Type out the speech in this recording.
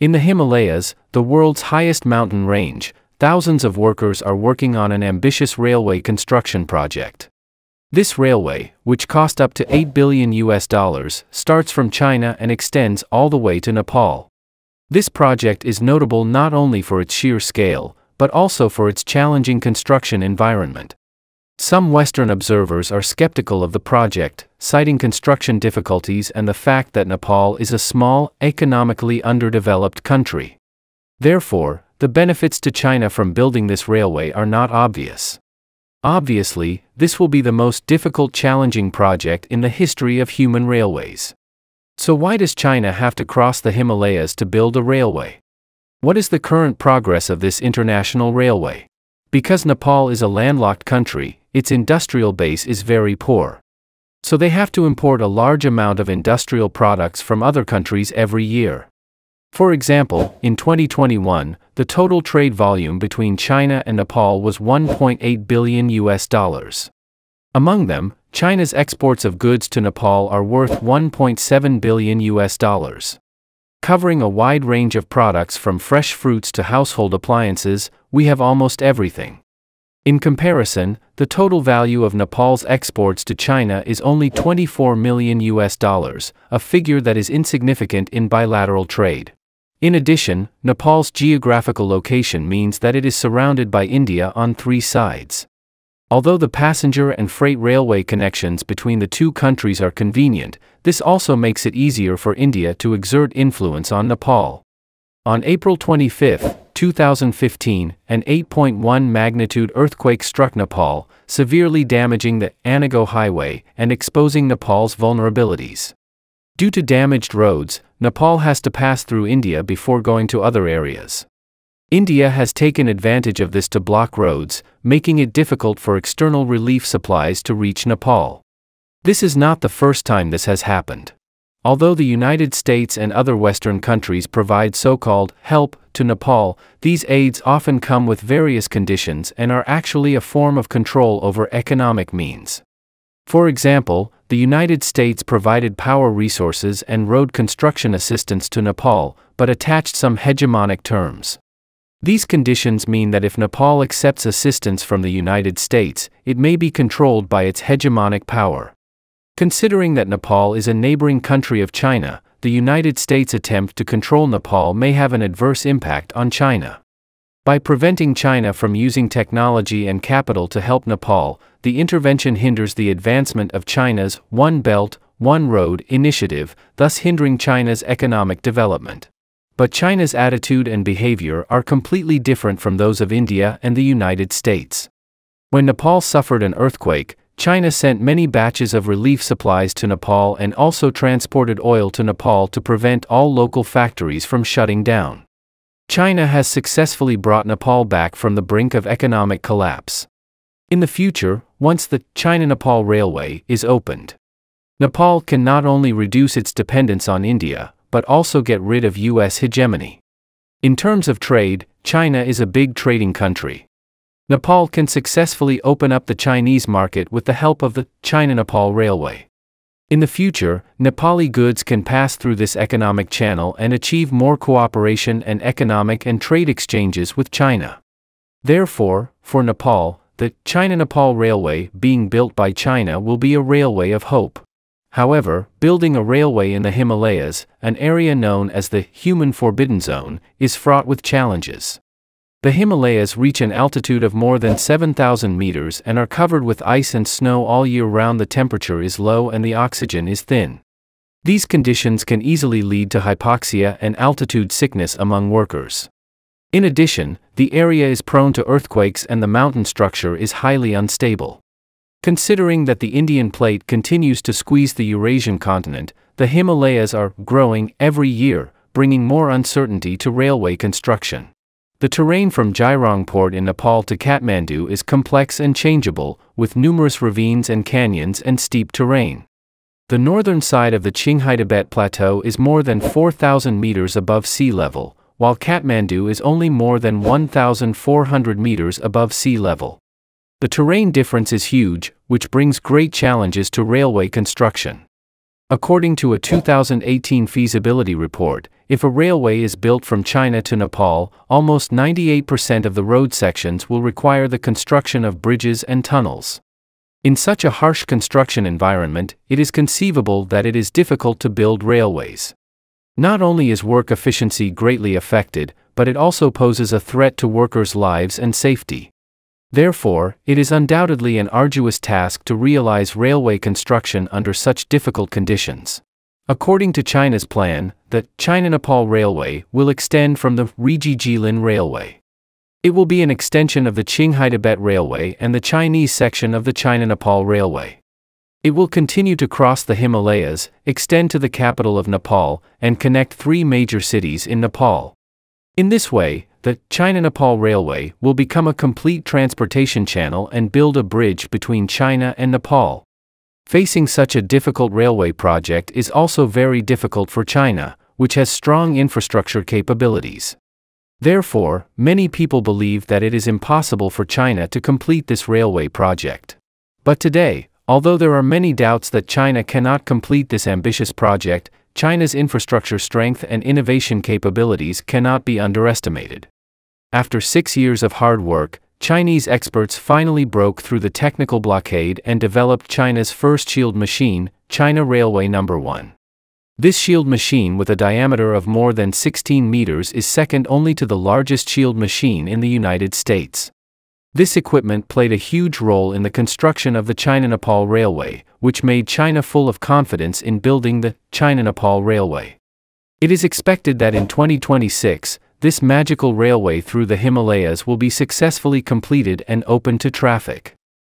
In the Himalayas, the world's highest mountain range, thousands of workers are working on an ambitious railway construction project. This railway, which cost up to $8 billion, starts from China and extends all the way to Nepal. This project is notable not only for its sheer scale, but also for its challenging construction environment. Some Western observers are skeptical of the project, citing construction difficulties and the fact that Nepal is a small, economically underdeveloped country. Therefore, the benefits to China from building this railway are not obvious. Obviously, this will be the most difficult, challenging project in the history of human railways. So why does China have to cross the Himalayas to build a railway? What is the current progress of this international railway? Because Nepal is a landlocked country, its industrial base is very poor. So they have to import a large amount of industrial products from other countries every year. For example, in 2021, the total trade volume between China and Nepal was $1.8 billion. Among them, China's exports of goods to Nepal are worth $1.7 billion. Covering a wide range of products from fresh fruits to household appliances, we have almost everything. In comparison, the total value of Nepal's exports to China is only $24 million, a figure that is insignificant in bilateral trade. In addition, Nepal's geographical location means that it is surrounded by India on 3 sides. Although the passenger and freight railway connections between the two countries are convenient, this also makes it easier for India to exert influence on Nepal. On April 25, 2015, an 8.1 magnitude earthquake struck Nepal, severely damaging the Anago Highway and exposing Nepal's vulnerabilities. Due to damaged roads, Nepal has to pass through India before going to other areas. India has taken advantage of this to block roads, making it difficult for external relief supplies to reach Nepal. This is not the first time this has happened. Although the United States and other Western countries provide so-called help to Nepal, these aids often come with various conditions and are actually a form of control over economic means. For example, the United States provided power resources and road construction assistance to Nepal, but attached some hegemonic terms. These conditions mean that if Nepal accepts assistance from the United States, it may be controlled by its hegemonic power. Considering that Nepal is a neighboring country of China, the United States' attempt to control Nepal may have an adverse impact on China. By preventing China from using technology and capital to help Nepal, the intervention hinders the advancement of China's One Belt, One Road initiative, thus hindering China's economic development. But China's attitude and behavior are completely different from those of India and the United States. When Nepal suffered an earthquake, China sent many batches of relief supplies to Nepal and also transported oil to Nepal to prevent all local factories from shutting down. China has successfully brought Nepal back from the brink of economic collapse. In the future, once the China-Nepal Railway is opened, Nepal can not only reduce its dependence on India, but also get rid of U.S. hegemony. In terms of trade, China is a big trading country. Nepal can successfully open up the Chinese market with the help of the China-Nepal Railway. In the future, Nepali goods can pass through this economic channel and achieve more cooperation and economic and trade exchanges with China. Therefore, for Nepal, the China-Nepal Railway being built by China will be a railway of hope. However, building a railway in the Himalayas, an area known as the Human Forbidden Zone, is fraught with challenges. The Himalayas reach an altitude of more than 7,000 meters and are covered with ice and snow all year round. The temperature is low and the oxygen is thin. These conditions can easily lead to hypoxia and altitude sickness among workers. In addition, the area is prone to earthquakes and the mountain structure is highly unstable. Considering that the Indian plate continues to squeeze the Eurasian continent, the Himalayas are growing every year, bringing more uncertainty to railway construction. The terrain from Jairong Port in Nepal to Kathmandu is complex and changeable, with numerous ravines and canyons and steep terrain. The northern side of the Qinghai Tibet Plateau is more than 4,000 meters above sea level, while Kathmandu is only more than 1,400 meters above sea level. The terrain difference is huge, which brings great challenges to railway construction. According to a 2018 feasibility report, if a railway is built from China to Nepal, almost 98% of the road sections will require the construction of bridges and tunnels. In such a harsh construction environment, it is conceivable that it is difficult to build railways. Not only is work efficiency greatly affected, but it also poses a threat to workers' lives and safety. Therefore, it is undoubtedly an arduous task to realize railway construction under such difficult conditions. According to China's plan, the China-Nepal Railway will extend from the Riji-Jilin Railway. It will be an extension of the Qinghai-Tibet Railway and the Chinese section of the China-Nepal Railway. It will continue to cross the Himalayas, extend to the capital of Nepal, and connect 3 major cities in Nepal. In this way, the China-Nepal Railway will become a complete transportation channel and build a bridge between China and Nepal. Facing such a difficult railway project is also very difficult for China, which has strong infrastructure capabilities. Therefore, many people believe that it is impossible for China to complete this railway project. But today, although there are many doubts that China cannot complete this ambitious project, China's infrastructure strength and innovation capabilities cannot be underestimated. After 6 years of hard work, Chinese experts finally broke through the technical blockade and developed China's first shield machine, China Railway No. 1. This shield machine with a diameter of more than 16 meters is second only to the largest shield machine in the United States. This equipment played a huge role in the construction of the China-Nepal Railway, which made China full of confidence in building the China-Nepal Railway. It is expected that in 2026, this magical railway through the Himalayas will be successfully completed and open to traffic.